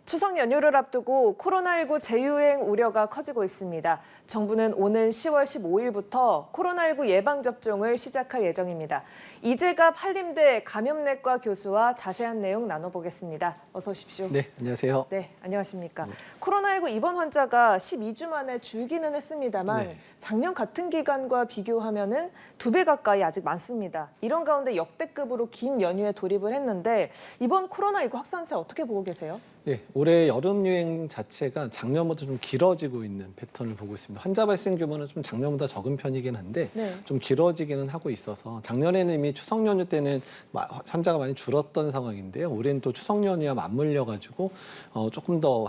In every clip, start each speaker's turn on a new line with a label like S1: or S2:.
S1: 추석 연휴를 앞두고 코로나19 재유행 우려가 커지고 있습니다. 정부는 오는 10월 15일부터 코로나19 예방접종을 시작할 예정입니다. 이재갑 한림대 감염내과 교수와 자세한 내용 나눠보겠습니다. 어서 오십시오.
S2: 네, 안녕하세요.
S1: 네, 안녕하십니까. 코로나19 입원 환자가 12주 만에 줄기는 했습니다만 작년 같은 기간과 비교하면은 2배 가까이 아직 많습니다. 이런 가운데 역대급으로 긴 연휴에 돌입을 했는데 이번 코로나19 확산세 어떻게 보고 계세요?
S2: 예, 올해 여름 유행 자체가 작년보다 좀 길어지고 있는 패턴을 보고 있습니다. 환자 발생 규모는 좀 작년보다 적은 편이긴 한데 좀 길어지기는 하고 있어서 작년에는 이미 추석 연휴 때는 환자가 많이 줄었던 상황인데요. 올해는 또 추석 연휴와 맞물려가지고 조금 더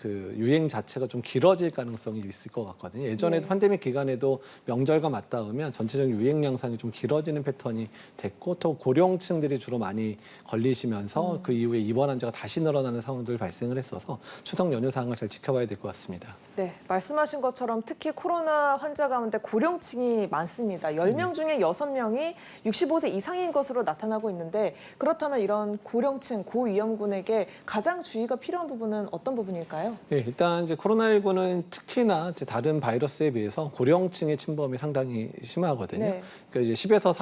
S2: 유행 자체가 좀 길어질 가능성이 있을 것 같거든요. 예전에도 팬데믹 기간에도 명절과 맞닿으면 전체적인 유행 양상이 좀 길어지는 패턴이 됐고 또 고령층들이 주로 많이 걸리시면서 그 이후에 입원 환자가 다시 늘어나는 상황 들 발생을 했어서 추석 연휴 상황을 잘 지켜봐야 될 것 같습니다.
S1: 네, 말씀하신 것처럼 특히 코로나 환자 가운데 고령층이 많습니다. 10명 중에 6명이 65세 이상인 것으로 나타나고 있는데 그렇다면 이런 고령층, 고위험군에게 가장 주의가 필요한 부분은 어떤 부분일까요?
S2: 네, 일단 이제 코로나19는 특히나 이제 다른 바이러스에 비해서 고령층의 침범이 상당히 심하거든요. 그러니까 이제 10에서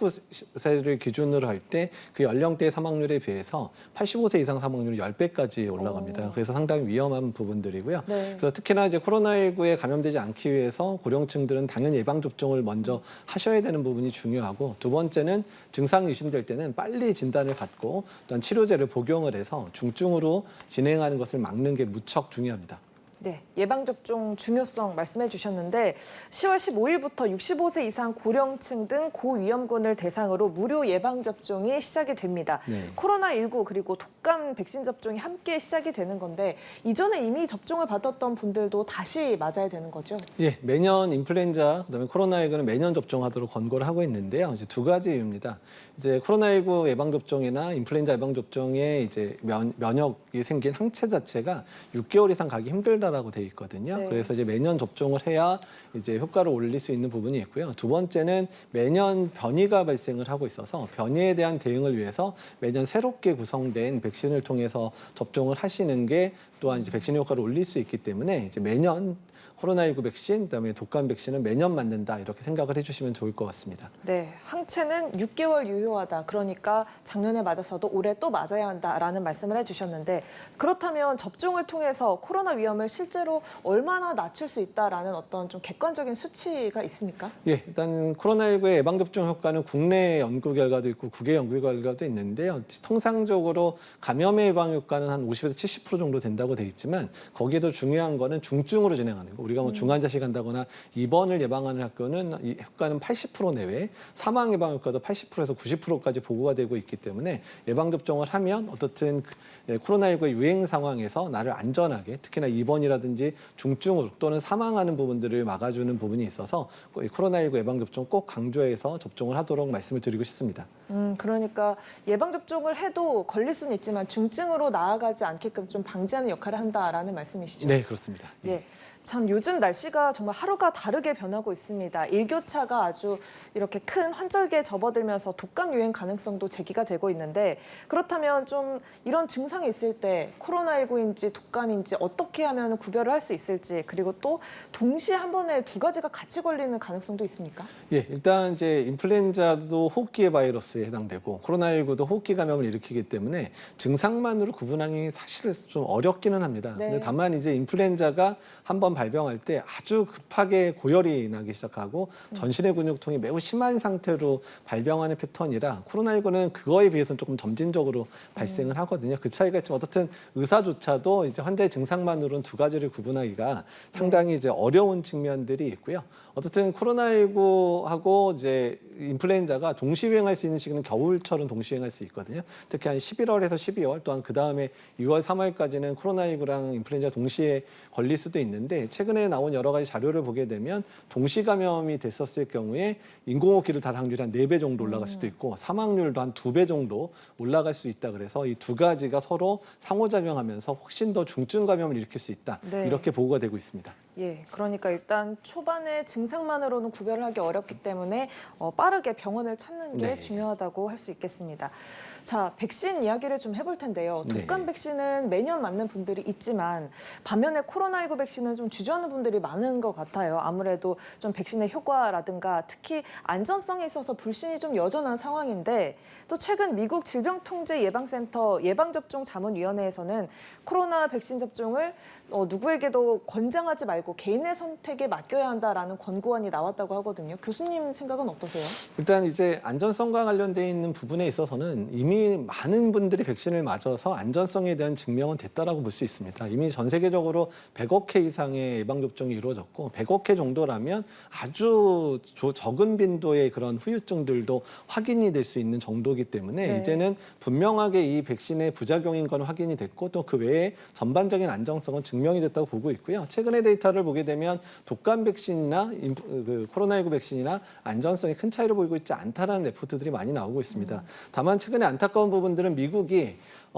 S2: 39세를 기준으로 할 때 그 연령대의 사망률에 비해서 85세 이상 사망률이 10배까지 올라갑니다. 그래서 상당히 위험한 부분들이고요. 그래서 특히나 이제 코로나19에 감염되지 않기 위해서 고령층들은 당연히 예방접종을 먼저 하셔야 되는 부분이 중요하고 두 번째는 증상이 의심될 때는 빨리 진단을 받고 또한 치료제를 복용을 해서 중증으로 진행하는 것을 막는 게 무척 중요합니다.
S1: 네, 예방접종 중요성 말씀해 주셨는데 10월 15일부터 65세 이상 고령층 등 고위험군을 대상으로 무료 예방접종이 시작이 됩니다. 코로나19 그리고 독감 백신 접종이 함께 시작이 되는 건데 이전에 이미 접종을 받았던 분들도 다시 맞아야 되는 거죠?
S2: 예, 매년 인플루엔자 그다음에 코로나19는 매년 접종하도록 권고를 하고 있는데요. 이제 두 가지 이유입니다. 이제 코로나19 예방접종이나 인플루엔자 예방접종에 이제 면역이 생긴 항체 자체가 6개월 이상 가기 힘들다라고 돼 있거든요. 그래서 이제 매년 접종을 해야 이제 효과를 올릴 수 있는 부분이 있고요. 두 번째는 매년 변이가 발생을 하고 있어서 변이에 대한 대응을 위해서 매년 새롭게 구성된 백신을 통해서 접종을 하시는 게 또한 이제 백신의 효과를 올릴 수 있기 때문에 이제 매년 코로나19 백신, 그다음에 독감 백신은 매년 맞는다 이렇게 생각을 해주시면 좋을 것 같습니다.
S1: 네, 항체는 6개월 유효하다. 그러니까 작년에 맞아서도 올해 또 맞아야 한다라는 말씀을 해주셨는데 그렇다면 접종을 통해서 코로나 위험을 실제로 얼마나 낮출 수 있다라는 어떤 좀 객관적인 수치가 있습니까?
S2: 예, 일단 코로나19의 예방접종 효과는 국내 연구 결과도 있고 국외 연구 결과도 있는데요. 통상적으로 감염의 예방 효과는 한 50에서 70% 정도 된다고 돼 있지만 거기에도 중요한 거는 중증으로 진행하는 거. 우리가 뭐 중환자실 간다거나 입원을 예방하는 학교는 이 효과는 80% 내외, 사망 예방 효과도 80%에서 90%까지 보고가 되고 있기 때문에 예방 접종을 하면 어떻든 코로나19의 유행 상황에서 나를 안전하게 특히나 입원이라든지 중증으로 또는 사망하는 부분들을 막아주는 부분이 있어서 코로나19 예방 접종 꼭 강조해서 접종을 하도록 말씀을 드리고 싶습니다.
S1: 그러니까 예방 접종을 해도 걸릴 수는 있지만 중증으로 나아가지 않게끔 좀 방지하는 역할을 한다라는 말씀이시죠?
S2: 네, 그렇습니다.
S1: 예. 참 요즘 날씨가 정말 하루가 다르게 변하고 있습니다. 일교차가 아주 이렇게 큰 환절기에 접어들면서 독감 유행 가능성도 제기가 되고 있는데 그렇다면 좀 이런 증상이 있을 때 코로나19인지 독감인지 어떻게 하면 구별을 할 수 있을지 그리고 또 동시에 한 번에 두 가지가 같이 걸리는 가능성도 있습니까?
S2: 예, 일단 이제 인플루엔자도 호흡기의 바이러스에 해당되고 코로나19도 호흡기 감염을 일으키기 때문에 증상만으로 구분하기 사실 좀 어렵기는 합니다. 근데 다만 이제 인플루엔자가 한번 발병할 때 아주 급하게 고열이 나기 시작하고 전신의 근육통이 매우 심한 상태로 발병하는 패턴이라 코로나19는 그거에 비해서는 조금 점진적으로 발생을 하거든요. 그 차이가 있지만 어떻든 의사조차도 이제 환자의 증상만으로는 두 가지를 구분하기가 상당히 이제 어려운 측면들이 있고요. 어쨌든 코로나19하고 이제 인플루엔자가 동시 유행할 수 있는 시기는 겨울철은 동시 유행할 수 있거든요. 특히 한 11월에서 12월 또한 그 다음에 6월, 3월까지는 코로나19랑 인플루엔자 동시에 걸릴 수도 있는데 최근에 나온 여러 가지 자료를 보게 되면 동시 감염이 됐었을 경우에 인공호흡기를 달 확률이 한 4배 정도 올라갈 수도 있고 사망률도 한 2배 정도 올라갈 수 있다 그래서 이 두 가지가 서로 상호작용하면서 훨씬 더 중증 감염을 일으킬 수 있다. 이렇게 보고가 되고 있습니다.
S1: 예, 그러니까 일단 초반에 증상만으로는 구별을 하기 어렵기 때문에 빠르게 병원을 찾는 게 중요하다고 할 수 있겠습니다. 자, 백신 이야기를 좀 해볼 텐데요. 독감
S2: 네.
S1: 백신은 매년 맞는 분들이 있지만 반면에 코로나19 백신은 좀 주저하는 분들이 많은 것 같아요. 아무래도 좀 백신의 효과라든가 특히 안전성에 있어서 불신이 좀 여전한 상황인데 또 최근 미국 질병통제예방센터 예방접종자문위원회에서는 코로나 백신 접종을 누구에게도 권장하지 말고 개인의 선택에 맡겨야 한다라는 권고안이 나왔다고 하거든요. 교수님 생각은 어떠세요?
S2: 일단 이제 안전성과 관련돼 있는 부분에 있어서는 이미 많은 분들이 백신을 맞아서 안전성에 대한 증명은 됐다라고 볼 수 있습니다. 이미 전 세계적으로 100억 회 이상의 예방접종이 이루어졌고 100억 회 정도라면 아주 적은 빈도의 그런 후유증들도 확인이 될 수 있는 정도이기 때문에
S1: 네.
S2: 이제는 분명하게 이 백신의 부작용인 건 확인이 됐고 또 그 외에 전반적인 안정성은 증명이 됐다고 보고 있고요. 최근의 데이터를 보게 되면 독감 백신이나 코로나19 백신이나 안전성이 큰 차이를 보이고 있지 않다라는 레포트들이 많이 나오고 있습니다. 다만 최근에 안타까운 부분들은 미국이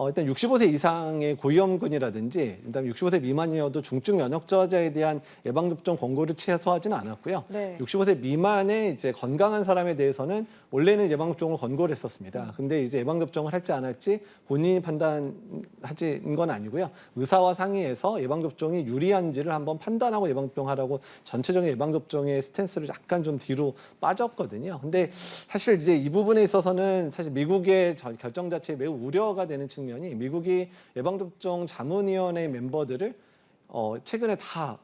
S2: 일단 65세 이상의 고위험군이라든지 일단 65세 미만이어도 중증 면역 저하자에 대한 예방접종 권고를 최소화하지는 않았고요.
S1: 네.
S2: 65세 미만의 이제 건강한 사람에 대해서는 원래는 예방접종을 권고를 했었습니다. 근데 이제 예방접종을 할지 안 할지 본인이 판단하는 건 아니고요. 의사와 상의해서 예방접종이 유리한지를 한번 판단하고 예방접종하라고 전체적인 예방접종의 스탠스를 약간 좀 뒤로 빠졌거든요. 근데 사실 이제 이 부분에 있어서는 사실 미국의 결정 자체에 매우 우려가 되는 측면이 미국이 예방접종 자문위원회 멤버들을 최근에 다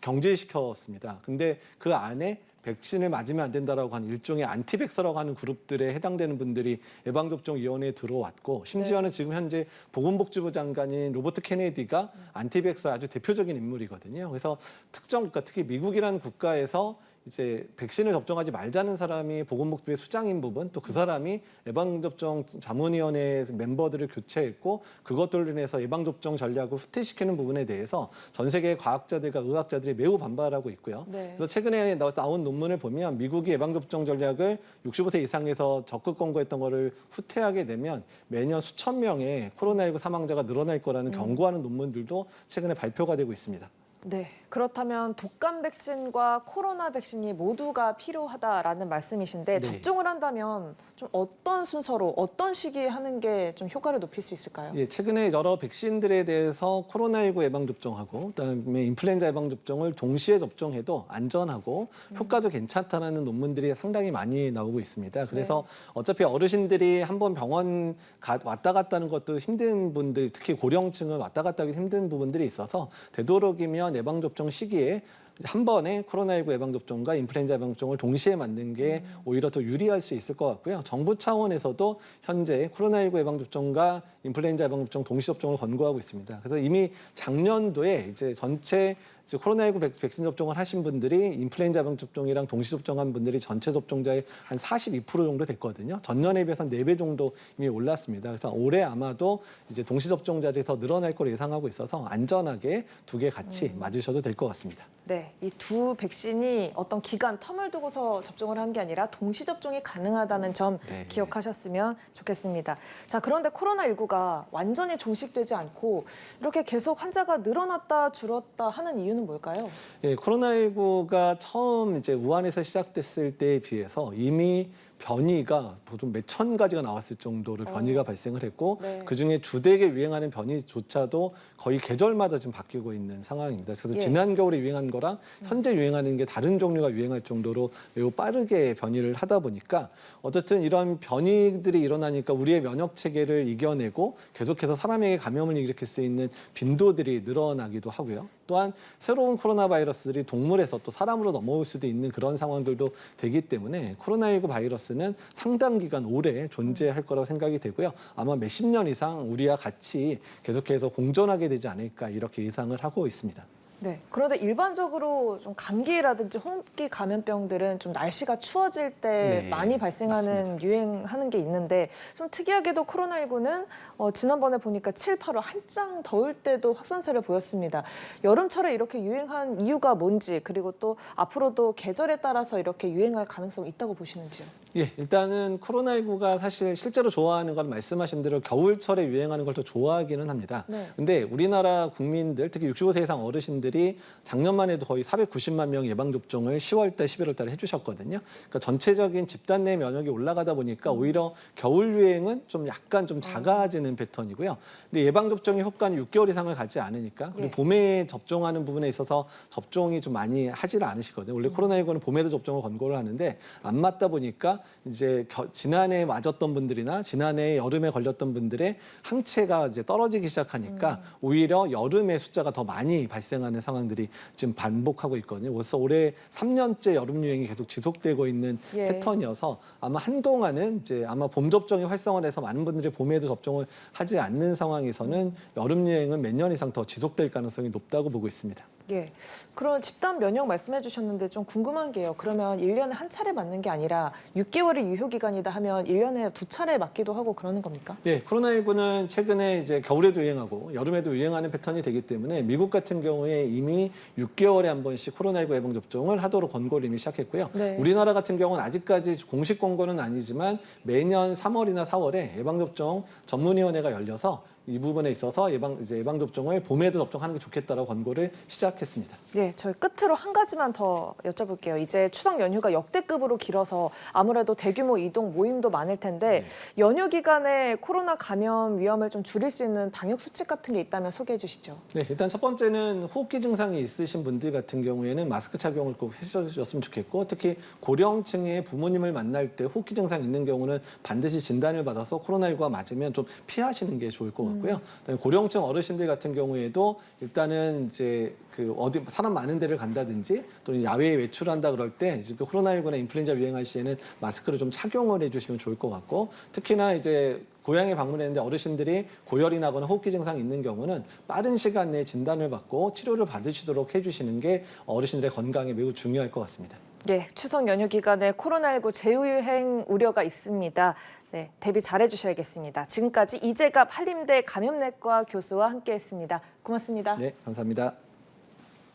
S2: 경제시켰습니다. 근데 그 안에 백신을 맞으면 안 된다라고 하는 일종의 안티백서라고 하는 그룹들에 해당되는 분들이 예방접종위원회에 들어왔고 심지어는 지금 현재 보건복지부 장관인 로버트 케네디가 안티백서의 아주 대표적인 인물이거든요. 그래서 특정 국가, 특히 미국이라는 국가에서 이제 백신을 접종하지 말자는 사람이 보건복지부의 수장인 부분, 또 그 사람이 예방접종 자문위원회 멤버들을 교체했고 그것들로 인해서 예방접종 전략을 후퇴시키는 부분에 대해서 전 세계의 과학자들과 의학자들이 매우 반발하고 있고요.
S1: 네.
S2: 그래서 최근에 나온 논문을 보면 미국이 예방접종 전략을 65세 이상에서 적극 권고했던 거를 후퇴하게 되면 매년 수천 명의 코로나19 사망자가 늘어날 거라는 경고하는 논문들도 최근에 발표가 되고 있습니다.
S1: 네, 그렇다면 독감 백신과 코로나 백신이 모두가 필요하다라는 말씀이신데
S2: 네.
S1: 접종을 한다면 좀 어떤 순서로 어떤 시기에 하는 게 좀 효과를 높일 수 있을까요?
S2: 예, 최근에 여러 백신들에 대해서 코로나19 예방접종하고 그다음에 인플루엔자 예방접종을 동시에 접종해도 안전하고 효과도 괜찮다라는 논문들이 상당히 많이 나오고 있습니다. 그래서 어차피 어르신들이 한번 병원 왔다 갔다 하는 것도 힘든 분들, 특히 고령층은 왔다 갔다 하기 힘든 부분들이 있어서 되도록이면 예방접종 시기에 한 번에 코로나19 예방접종과 인플루엔자 예방접종을 동시에 맞는 게 오히려 더 유리할 수 있을 것 같고요. 정부 차원에서도 현재 코로나19 예방접종과 인플루엔자 예방접종 동시 접종을 권고하고 있습니다. 그래서 이미 작년도에 이제 전체 코로나19 백신 접종을 하신 분들이 인플루엔자 예방접종이랑 동시 접종한 분들이 전체 접종자의 한 42% 정도 됐거든요. 전년에 비해서 4배 정도 이미 올랐습니다. 그래서 올해 아마도 이제 동시 접종자들이 더 늘어날 걸 예상하고 있어서 안전하게 두 개 같이 맞으셔도 될 것 같습니다.
S1: 네, 이 두 백신이 어떤 기간 텀을 두고서 접종을 한 게 아니라 동시 접종이 가능하다는 점
S2: 네.
S1: 기억하셨으면 좋겠습니다. 자, 그런데 코로나19가 완전히 종식되지 않고 이렇게 계속 환자가 늘어났다 줄었다 하는 이유는 뭘까요?
S2: 예, 코로나19가 처음 이제 우한에서 시작됐을 때에 비해서 이미 변이가 보통 몇천 가지가 나왔을 정도로 변이가 발생을 했고
S1: 네.
S2: 그중에 주되게 유행하는 변이조차도 거의 계절마다 지금 바뀌고 있는 상황입니다. 그래서
S1: 예.
S2: 지난 겨울에 유행한 거랑 현재 유행하는 게 다른 종류가 유행할 정도로 매우 빠르게 변이를 하다 보니까 어쨌든 이런 변이들이 일어나니까 우리의 면역 체계를 이겨내고 계속해서 사람에게 감염을 일으킬 수 있는 빈도들이 늘어나기도 하고요. 또한 새로운 코로나 바이러스들이 동물에서 또 사람으로 넘어올 수도 있는 그런 상황들도 되기 때문에 코로나19 바이러스는 상당 기간 오래 존재할 거라고 생각이 되고요. 아마 몇십 년 이상 우리와 같이 계속해서 공존하게 되지 않을까 이렇게 예상을 하고 있습니다.
S1: 네. 그런데 일반적으로 좀 감기라든지 홍기 감염병들은 좀 날씨가 추워질 때
S2: 네,
S1: 많이 발생하는 유행하는 게 있는데 좀 특이하게도 코로나19는 지난번에 보니까 7, 8월 한창 더울 때도 확산세를 보였습니다. 여름철에 이렇게 유행한 이유가 뭔지 그리고 또 앞으로도 계절에 따라서 이렇게 유행할 가능성이 있다고 보시는지요?
S2: 예, 일단은 코로나19가 사실 실제로 좋아하는 건 말씀하신 대로 겨울철에 유행하는 걸 더 좋아하기는 합니다.
S1: 네.
S2: 근데 우리나라 국민들, 특히 65세 이상 어르신들이 작년만 해도 거의 490만 명 예방접종을 10월 달, 11월 달에 해주셨거든요. 그러니까 전체적인 집단 내 면역이 올라가다 보니까 오히려 겨울 유행은 좀 약간 좀 작아지는 패턴이고요. 근데 예방접종의 효과는 6개월 이상을 가지 않으니까 그리고
S1: 예.
S2: 봄에 접종하는 부분에 있어서 접종이 좀 많이 하지를 않으시거든요. 원래 코로나19는 봄에도 접종을 권고를 하는데 안 맞다 보니까 이제 지난해 맞았던 분들이나 지난해 여름에 걸렸던 분들의 항체가 이제 떨어지기 시작하니까 오히려 여름에 숫자가 더 많이 발생하는 상황들이 지금 반복하고 있거든요. 그래서 올해 3년째 여름 유행이 계속 지속되고 있는
S1: 예.
S2: 패턴이어서 아마 한동안은 이제 아마 봄 접종이 활성화돼서 많은 분들이 봄에도 접종을 하지 않는 상황에서는 여름 유행은 몇 년 이상 더 지속될 가능성이 높다고 보고 있습니다.
S1: 예. 그런 집단 면역 말씀해 주셨는데 좀 궁금한 게요. 그러면 1년에 한 차례 맞는 게 아니라 6개월이 유효 기간이다 하면 1년에 2차례 맞기도 하고 그러는 겁니까?
S2: 네, 코로나19는 최근에 이제 겨울에도 유행하고 여름에도 유행하는 패턴이 되기 때문에 미국 같은 경우에 이미 6개월에 한 번씩 코로나19 예방 접종을 하도록 권고를 이미 시작했고요.
S1: 네.
S2: 우리나라 같은 경우는 아직까지 공식 권고는 아니지만 매년 3월이나 4월에 예방 접종 전문위원회가 열려서 이 부분에 있어서 예방 접종을 봄에도 접종하는 게 좋겠다라고 권고를 시작했습니다.
S1: 네, 저희 끝으로 한 가지만 더 여쭤볼게요. 이제 추석 연휴가 역대급으로 길어서 아무래도 대규모 이동 모임도 많을 텐데 연휴 기간에 코로나 감염 위험을 좀 줄일 수 있는 방역 수칙 같은 게 있다면 소개해 주시죠.
S2: 네, 일단 첫 번째는 호흡기 증상이 있으신 분들 같은 경우에는 마스크 착용을 꼭 해주셨으면 좋겠고 특히 고령층의 부모님을 만날 때 호흡기 증상 있는 경우는 반드시 진단을 받아서 코로나19가 맞으면 좀 피하시는 게 좋을 것 같고요. 그다음에 고령층 어르신들 같은 경우에도 일단은 이제 그 어디 사람 많은 데를 간다든지 또 야외에 외출한다 그럴 때 이제 코로나19나 인플루엔자 유행할 시에는 마스크를 좀 착용을 해주시면 좋을 것 같고 특히나 이제 고향에 방문했는데 어르신들이 고열이 나거나 호흡기 증상이 있는 경우는 빠른 시간 내에 진단을 받고 치료를 받으시도록 해주시는 게 어르신들의 건강에 매우 중요할 것 같습니다.
S1: 네, 추석 연휴 기간에 코로나19 재유행 우려가 있습니다. 네, 대비 잘해 주셔야겠습니다. 지금까지 이재갑 한림대 감염내과 교수와 함께했습니다. 고맙습니다.
S2: 네, 감사합니다.